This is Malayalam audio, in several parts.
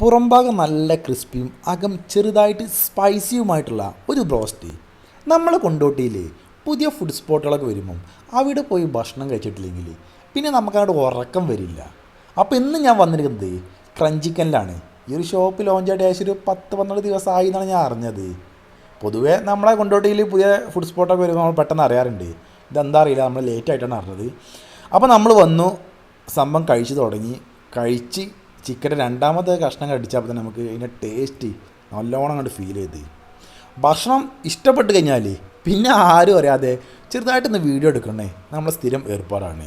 പുറംഭാഗം നല്ല ക്രിസ്പിയും അകം ചെറുതായിട്ട് സ്പൈസിയുമായിട്ടുള്ള ഒരു ബ്രോസ്റ്റ്. നമ്മളെ കൊണ്ടോട്ടിയിൽ പുതിയ ഫുഡ് സ്പോട്ടുകളൊക്കെ വരുമ്പം അവിടെ പോയി ഭക്ഷണം കഴിച്ചിട്ടില്ലെങ്കിൽ പിന്നെ നമുക്കവിടെ ഉറക്കം വരില്ല. അപ്പോൾ ഇന്ന് ഞാൻ വന്നിരിക്കുന്നത് ക്രഞ്ചിക്കനിലാണ്. ഈ ഒരു ഷോപ്പ് ലോഞ്ചായിട്ട് ഏകദേശം ഒരു 10-12 ദിവസമായി എന്നാണ് ഞാൻ അറിഞ്ഞത്. പൊതുവേ നമ്മളെ കൊണ്ടോട്ടിയിൽ പുതിയ ഫുഡ് സ്പോട്ടൊക്കെ വരുമ്പോൾ നമ്മൾ പെട്ടെന്ന് അറിയാറുണ്ട്. ഇതെന്താ അറിയില്ല, നമ്മൾ ലേറ്റായിട്ടാണ് അറിഞ്ഞത്. അപ്പോൾ നമ്മൾ വന്നു, സംഭവം കഴിച്ച് തുടങ്ങി. കഴിച്ച് ചിക്കൻ്റെ രണ്ടാമത്തെ കഷ്ണം കടിച്ചപ്പോൾ തന്നെ നമുക്ക് ഇതിൻ്റെ ടേസ്റ്റ് നല്ലോണം അങ്ങോട്ട് ഫീൽ ചെയ്ത്. ഭക്ഷണം ഇഷ്ടപ്പെട്ട് കഴിഞ്ഞാൽ പിന്നെ ആരും അറിയാതെ ചെറുതായിട്ടൊന്ന് വീഡിയോ എടുക്കണേ നമ്മളെ സ്ഥിരം ഏർപ്പാടാണ്.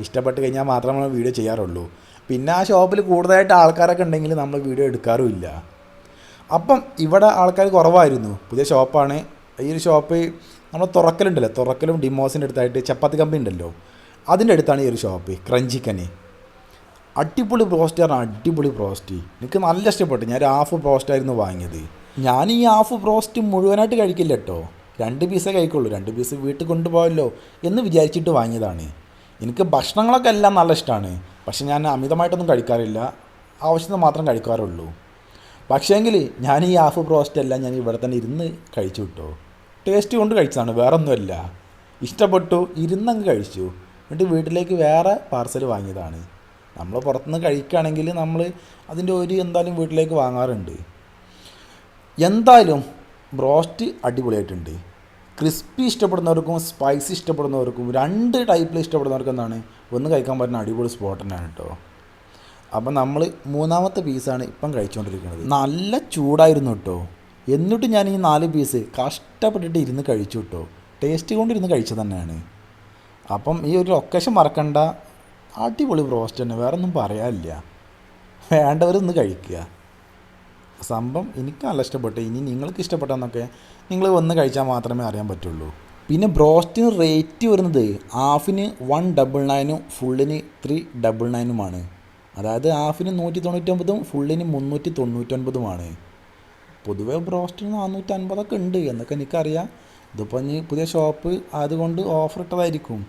ഇഷ്ടപ്പെട്ട് കഴിഞ്ഞാൽ മാത്രമേ നമ്മൾ വീഡിയോ ചെയ്യാറുള്ളൂ. പിന്നെ ആ ഷോപ്പിൽ കൂടുതലായിട്ട് ആൾക്കാരൊക്കെ ഉണ്ടെങ്കിൽ നമ്മൾ വീഡിയോ എടുക്കാറുമില്ല. അപ്പം ഇവിടെ ആൾക്കാർ കുറവായിരുന്നു. പുതിയ ഷോപ്പാണ്. ഈ ഒരു ഷോപ്പ് നമ്മൾ തുറക്കലും ഡിമോസിൻ്റെ അടുത്തായിട്ട് ചപ്പാത്തി കമ്പനി ഉണ്ടല്ലോ, അതിൻ്റെ അടുത്താണ് ഈ ഒരു ഷോപ്പ് ക്രഞ്ചിക്കന്. അടിപൊളി ബ്രോസ്റ്റ് പറഞ്ഞാൽ അടിപൊളി ബ്രോസ്റ്റ്. എനിക്ക് നല്ല ഇഷ്ടപ്പെട്ടു. ഞാൻ ഒരു ഹാഫ് ബ്രോസ്റ്റായിരുന്നു വാങ്ങിയത്. ഞാൻ ഈ ഹാഫ് ബ്രോസ്റ്റ് മുഴുവനായിട്ട് കഴിക്കില്ല കേട്ടോ, 2 പീസേ കഴിക്കുള്ളൂ. 2 പീസ് വീട്ടിൽ കൊണ്ടുപോയല്ലോ എന്ന് വിചാരിച്ചിട്ട് വാങ്ങിയതാണ്. എനിക്ക് ഭക്ഷണങ്ങളൊക്കെ എല്ലാം നല്ല ഇഷ്ടമാണ്, പക്ഷെ ഞാൻ അമിതമായിട്ടൊന്നും കഴിക്കാറില്ല. ആവശ്യത്തിന് മാത്രം കഴിക്കാറുള്ളൂ. പക്ഷേങ്കിൽ ഞാൻ ഈ ഹാഫ് ബ്രോസ്റ്റ് എല്ലാം ഞാൻ ഇവിടെ തന്നെ ഇരുന്ന് കഴിച്ചു കിട്ടോ. ടേസ്റ്റ് കൊണ്ട് കഴിച്ചതാണ്, വേറെ ഒന്നുമല്ല. ഇഷ്ടപ്പെട്ടു, ഇരുന്നങ്ങ് കഴിച്ചു. എന്നിട്ട് വീട്ടിലേക്ക് വേറെ പാർസൽ വാങ്ങിയതാണ്. നമ്മൾ പുറത്തുനിന്ന് കഴിക്കുകയാണെങ്കിൽ നമ്മൾ അതിൻ്റെ ഒരു എന്തായാലും വീട്ടിലേക്ക് വാങ്ങാറുണ്ട്. എന്തായാലും ബ്രോസ്റ്റ് അടിപൊളിയായിട്ടുണ്ട്. ക്രിസ്പി ഇഷ്ടപ്പെടുന്നവർക്കും സ്പൈസി ഇഷ്ടപ്പെടുന്നവർക്കും 2 ടൈപ്പിൽ ഇഷ്ടപ്പെടുന്നവർക്കും എന്താണ് ഒന്ന് കഴിക്കാൻ പറ്റുന്ന അടിപൊളി സ്പോട്ട് തന്നെയാണ് കേട്ടോ. അപ്പം നമ്മൾ 3ാമത്തെ പീസാണ് ഇപ്പം കഴിച്ചുകൊണ്ടിരിക്കുന്നത്. നല്ല ചൂടായിരുന്നു കേട്ടോ. എന്നിട്ട് ഞാൻ ഈ 4 പീസ് കഷ്ടപ്പെട്ടിട്ട് ഇരുന്ന് കഴിച്ചു കേട്ടോ. ടേസ്റ്റ് കൊണ്ടിരുന്ന് കഴിച്ചത് തന്നെയാണ്. അപ്പം ഈ ഒരു ലൊക്കേഷൻ മറക്കണ്ട, അടിപൊളി ബ്രോസ്റ്റ് തന്നെ, വേറെ ഒന്നും പറയാനില്ല. വേണ്ടവരൊന്ന് കഴിക്കുക. സംഭവം എനിക്ക് നല്ല ഇഷ്ടപ്പെട്ടു. ഇനി നിങ്ങൾക്ക് ഇഷ്ടപ്പെട്ടെന്നൊക്കെ നിങ്ങൾ വന്ന് കഴിച്ചാൽ മാത്രമേ അറിയാൻ പറ്റുള്ളൂ. പിന്നെ ബ്രോസ്റ്റിന് റേറ്റ് വരുന്നത് ഹാഫിന് 199, ഫുള്ളിന് 399. അതായത് ഹാഫിന് 199, ഫുള്ളിന് 399. പൊതുവേ ബ്രോസ്റ്റിന് 450 ഉണ്ട് എന്നൊക്കെ എനിക്കറിയാം. ഇതിപ്പോൾ ഇനി പുതിയ ഷോപ്പ് അതുകൊണ്ട് ഓഫർ ഇട്ടതായിരിക്കും,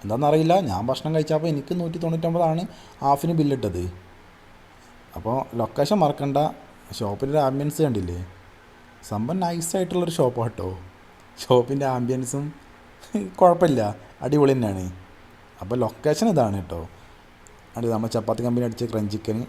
എന്താണെന്നറിയില്ല. ഞാൻ ഭക്ഷണം കഴിച്ചപ്പോൾ എനിക്ക് 199 ഹാഫിന് ബില്ലിട്ടത്. അപ്പോൾ ലൊക്കേഷൻ മറക്കണ്ട. ഷോപ്പിൻ്റെ ആംബിയൻസ് കണ്ടില്ലേ, സംഭവം നൈസായിട്ടുള്ളൊരു ഷോപ്പാണ് കേട്ടോ. ഷോപ്പിൻ്റെ ആംബിയൻസും കുഴപ്പമില്ല, അടിപൊളി തന്നെയാണ്. അപ്പോൾ ലൊക്കേഷൻ ഇതാണ് കേട്ടോ. അത് നമ്മൾ ചപ്പാത്തി കമ്പനി അടിച്ച ക്രഞ്ചിക്കന്